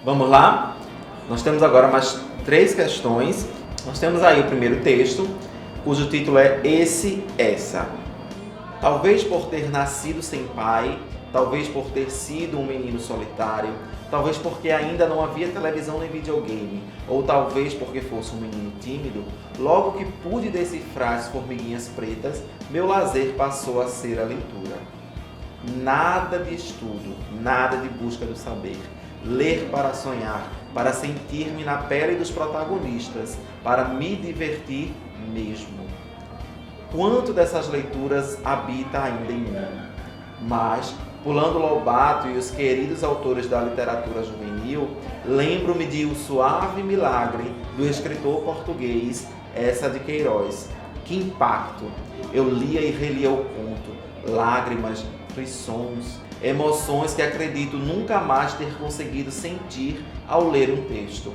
Vamos lá? Nós temos agora mais 3 questões. Nós temos aí o primeiro texto, cujo título é Esse, Essa. Talvez por ter nascido sem pai, talvez por ter sido um menino solitário, talvez porque ainda não havia televisão nem videogame, ou talvez porque fosse um menino tímido, logo que pude decifrar as formiguinhas pretas, meu lazer passou a ser a leitura. Nada de estudo, nada de busca do saber. Ler para sonhar, para sentir-me na pele dos protagonistas, para me divertir mesmo. Quanto dessas leituras habita ainda em mim? Mas, pulando Lobato e os queridos autores da literatura juvenil, lembro-me de O Suave Milagre, do escritor português Eça de Queiroz. Que impacto! Eu lia e relia o conto, lágrimas, frisons, emoções que acredito nunca mais ter conseguido sentir ao ler um texto.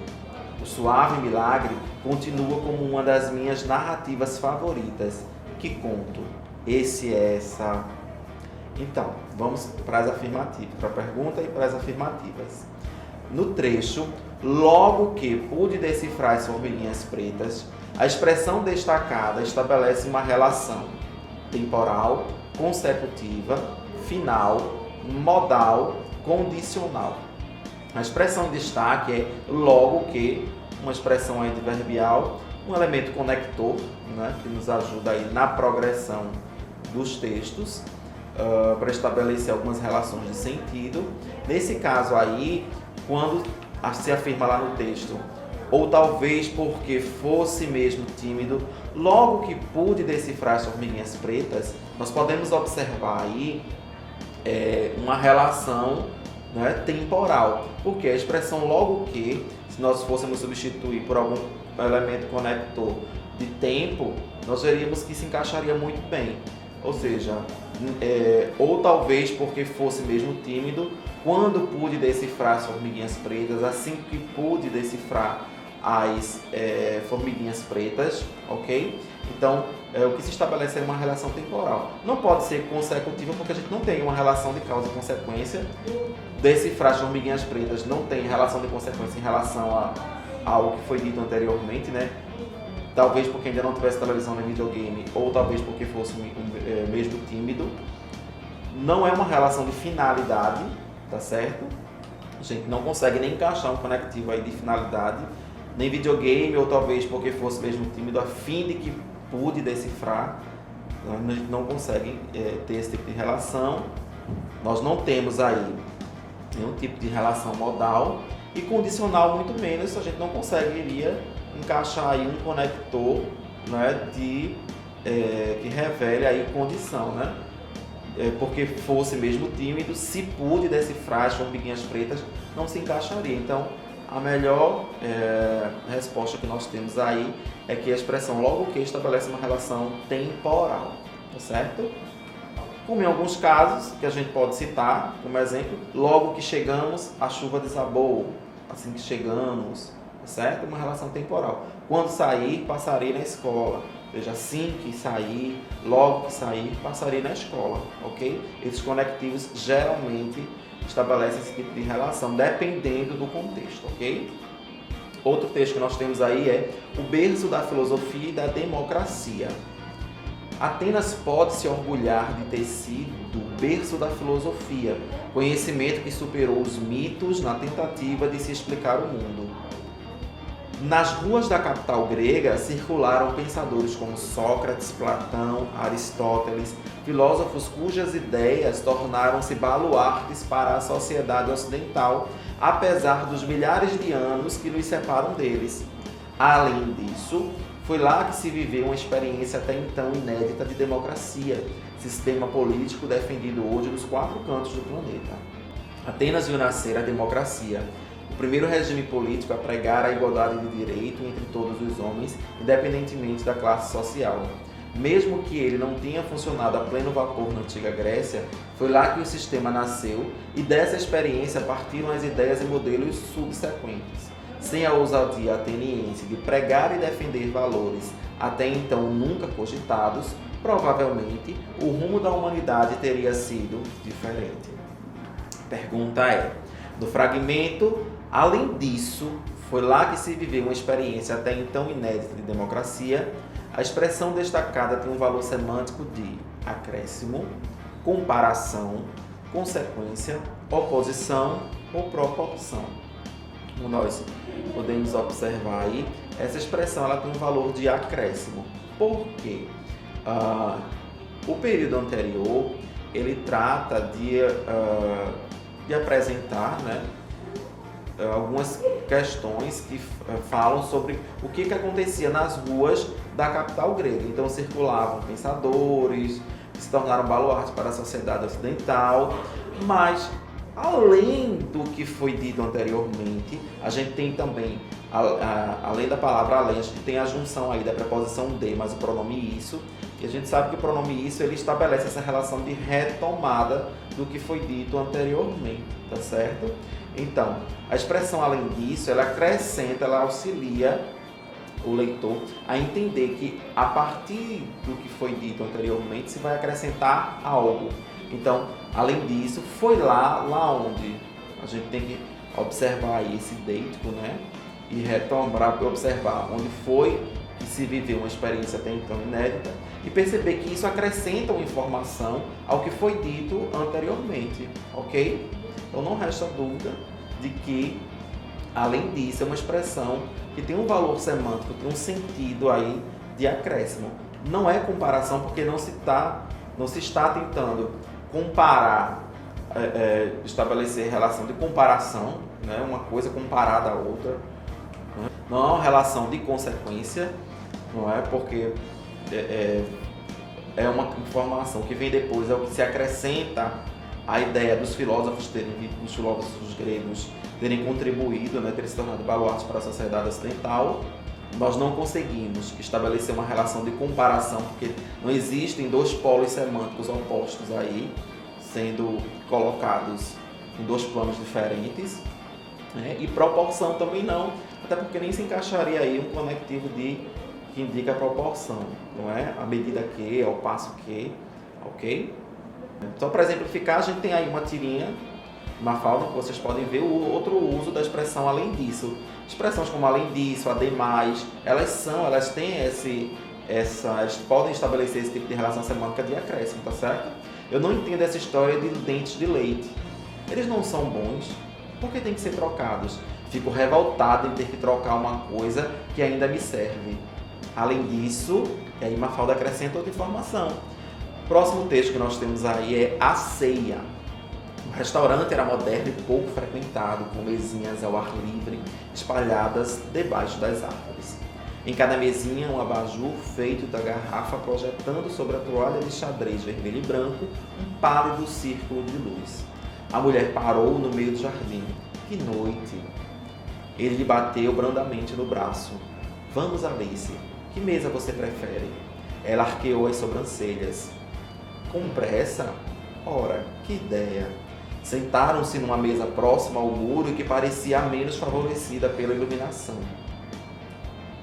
O Suave Milagre continua como uma das minhas narrativas favoritas. Que conto? Esse, essa. Então, vamos para as afirmativas, para a pergunta e para as afirmativas. No trecho, logo que pude decifrar as formiguinhas pretas, a expressão destacada estabelece uma relação temporal, consecutiva, final, modal, condicional. A expressão em destaque é logo que, uma expressão adverbial, um elemento conector, né, que nos ajuda aí na progressão dos textos, para estabelecer algumas relações de sentido. Nesse caso aí, quando se afirma lá no texto, ou talvez porque fosse mesmo tímido, logo que pude decifrar as formiguinhas pretas, nós podemos observar aí uma relação, né, temporal, porque a expressão logo que, se nós fôssemos substituir por algum elemento conector de tempo, nós veríamos que se encaixaria muito bem. Ou seja, ou talvez porque fosse mesmo tímido, quando pude decifrar as formiguinhas pretas, assim que pude decifrar as formiguinhas pretas, ok? Então, o que se estabelece é uma relação temporal. Não pode ser consecutiva, porque a gente não tem uma relação de causa e consequência. Decifrar as formiguinhas pretas não tem relação de consequência em relação ao que foi dito anteriormente, né? Talvez porque ainda não tivesse televisão nem videogame, ou talvez porque fosse mesmo tímido. Não é uma relação de finalidade, tá certo? A gente não consegue nem encaixar um conectivo aí de finalidade, nem videogame, ou talvez porque fosse mesmo tímido, a fim de que pude decifrar. A gente não consegue ter esse tipo de relação. Nós não temos aí nenhum tipo de relação modal, e condicional muito menos. A gente não conseguiria encaixar aí um conector, né, que revele aí condição, né? Porque fosse mesmo tímido, se pude decifrar as formiguinhas pretas, não se encaixaria. Então, a melhor resposta que nós temos aí é que a expressão logo que estabelece uma relação temporal, tá certo? Como em alguns casos que a gente pode citar, como exemplo, logo que chegamos, a chuva desabou. Assim que chegamos, tá certo? Uma relação temporal. Quando sair, passarei na escola. Veja, assim que sair, logo que sair, passarei na escola, ok? Esses conectivos geralmente estabelecem esse tipo de relação, dependendo do contexto, ok? Outro texto que nós temos aí é o berço da filosofia e da democracia. Atenas pode se orgulhar de ter sido o berço da filosofia, conhecimento que superou os mitos na tentativa de se explicar o mundo. Nas ruas da capital grega circularam pensadores como Sócrates, Platão, Aristóteles, filósofos cujas ideias tornaram-se baluartes para a sociedade ocidental, apesar dos milhares de anos que nos separam deles. Além disso, foi lá que se viveu uma experiência até então inédita de democracia, sistema político defendido hoje nos 4 cantos do planeta. Atenas viu nascer a democracia, o primeiro regime político a pregar a igualdade de direito entre todos os homens, independentemente da classe social. Mesmo que ele não tenha funcionado a pleno vapor na antiga Grécia, foi lá que o sistema nasceu, e dessa experiência partiram as ideias e modelos subsequentes. Sem a ousadia ateniense de pregar e defender valores até então nunca cogitados, provavelmente o rumo da humanidade teria sido diferente. Pergunta é: no fragmento Além disso, foi lá que se viveu uma experiência até então inédita de democracia. A expressão destacada tem um valor semântico de acréscimo, comparação, consequência, oposição ou proporção. Como nós podemos observar aí, essa expressão ela tem um valor de acréscimo. Por quê? O período anterior ele trata de apresentar, né, algumas questões que falam sobre o que acontecia nas ruas da capital grega. Então circulavam pensadores que se tornaram baluartes para a sociedade ocidental, mas além do que foi dito anteriormente, a gente tem também, além da palavra além, a gente tem a junção aí da preposição de, mais o pronome isso, e a gente sabe que o pronome isso ele estabelece essa relação de retomada do que foi dito anteriormente, tá certo? Então, a expressão além disso, ela acrescenta, ela auxilia o leitor a entender que a partir do que foi dito anteriormente se vai acrescentar algo. Então, além disso, foi lá onde a gente tem que observar aí esse deítico, né? E retomar, observar onde foi que se viveu uma experiência até então inédita e perceber que isso acrescenta uma informação ao que foi dito anteriormente, ok? Então não resta dúvida de que, além disso, é uma expressão que tem um valor semântico, tem um sentido aí de acréscimo. Não é comparação porque não se está tentando comparar, estabelecer relação de comparação, né? Uma coisa comparada à outra. Né? Não é uma relação de consequência, não é? Porque é uma informação que vem depois, é o que se acrescenta à ideia dos filósofos gregos terem contribuído, né? Terem se tornado baluartes para a sociedade ocidental. Nós não conseguimos estabelecer uma relação de comparação, porque não existem dois polos semânticos opostos aí, sendo colocados em dois planos diferentes, né? E proporção também não, até porque nem se encaixaria aí um conectivo que indica a proporção, não é? A medida que, ao passo que, ok? Então, para exemplificar, a gente tem aí uma tirinha, uma falda que vocês podem ver o outro uso da expressão além disso. Expressões como além disso, ademais, elas têm elas podem estabelecer esse tipo de relação semântica de acréscimo, tá certo? Eu não entendo essa história de dentes de leite. Eles não são bons, por que tem que ser trocados? Fico revoltado em ter que trocar uma coisa que ainda me serve. Além disso, e aí Mafalda acrescenta outra informação. O próximo texto que nós temos aí é a ceia. O restaurante era moderno e pouco frequentado, com mesinhas ao ar livre, espalhadas debaixo das árvores. Em cada mesinha, um abajur feito da garrafa projetando sobre a toalha de xadrez vermelho e branco um pálido círculo de luz. A mulher parou no meio do jardim. Que noite! Ele lhe bateu brandamente no braço. Vamos, Alice. Que mesa você prefere? Ela arqueou as sobrancelhas. Com pressa? Ora, que ideia! Sentaram-se numa mesa próxima ao muro e que parecia a menos favorecida pela iluminação.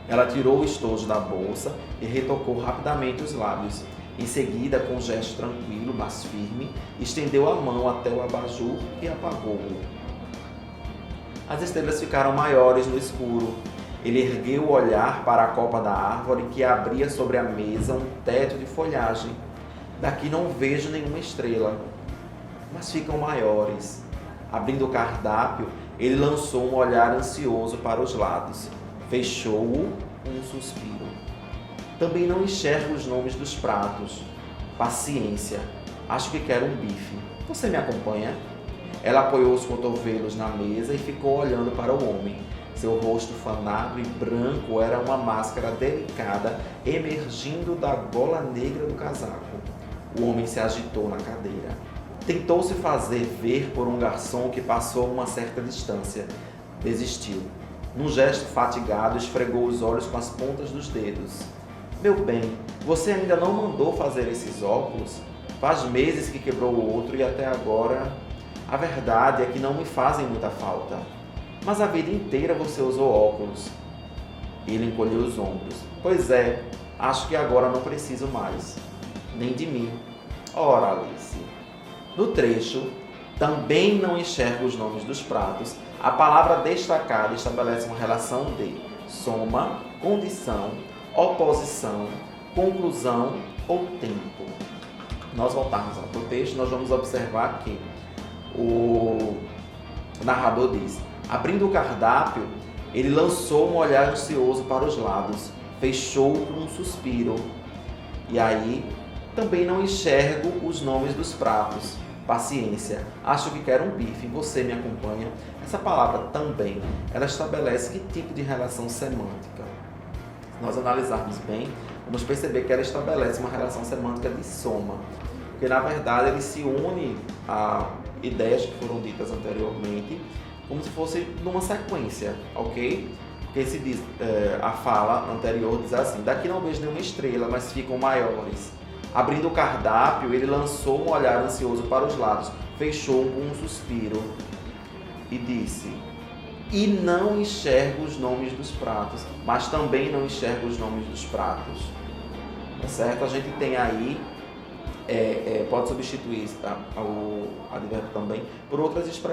Ela tirou o estojo da bolsa e retocou rapidamente os lábios. Em seguida, com um gesto tranquilo, mas firme, estendeu a mão até o abajur e apagou-o. As estrelas ficaram maiores no escuro. Ele ergueu o olhar para a copa da árvore que abria sobre a mesa um teto de folhagem. Daqui não vejo nenhuma estrela, mas ficam maiores. Abrindo o cardápio, ele lançou um olhar ansioso para os lados. Fechou-o com um suspiro. Também não enxergo os nomes dos pratos. Paciência, acho que quero um bife. Você me acompanha? Ela apoiou os cotovelos na mesa e ficou olhando para o homem. Seu rosto fanado e branco era uma máscara delicada emergindo da gola negra do casaco. O homem se agitou na cadeira. Tentou se fazer ver por um garçom que passou a uma certa distância. Desistiu. Num gesto fatigado, esfregou os olhos com as pontas dos dedos. Meu bem, você ainda não mandou fazer esses óculos? Faz meses que quebrou o outro e até agora... A verdade é que não me fazem muita falta. Mas a vida inteira você usou óculos. Ele encolheu os ombros. Pois é, acho que agora não preciso mais. Nem de mim. Ora, Alice. No trecho, também não enxergo os nomes dos pratos. A palavra destacada estabelece uma relação de soma, condição, oposição, conclusão ou tempo. Nós voltarmos ao texto, nós vamos observar que o narrador diz: abrindo o cardápio, ele lançou um olhar ansioso para os lados, fechou com um suspiro. E aí, também não enxergo os nomes dos pratos. Paciência, acho que quero um bife, você me acompanha? Essa palavra também, ela estabelece que tipo de relação semântica? Se nós analisarmos bem, vamos perceber que ela estabelece uma relação semântica de soma, porque na verdade ele se une a ideias que foram ditas anteriormente, como se fosse numa sequência, ok? Porque se diz, a fala anterior diz assim: daqui não vejo nenhuma estrela, mas ficam maiores. Abrindo o cardápio, ele lançou um olhar ansioso para os lados, fechou com um suspiro e disse: e não enxergo os nomes dos pratos, mas também não enxergo os nomes dos pratos. Tá certo? A gente tem aí, pode substituir o advérbio também por outras expressões.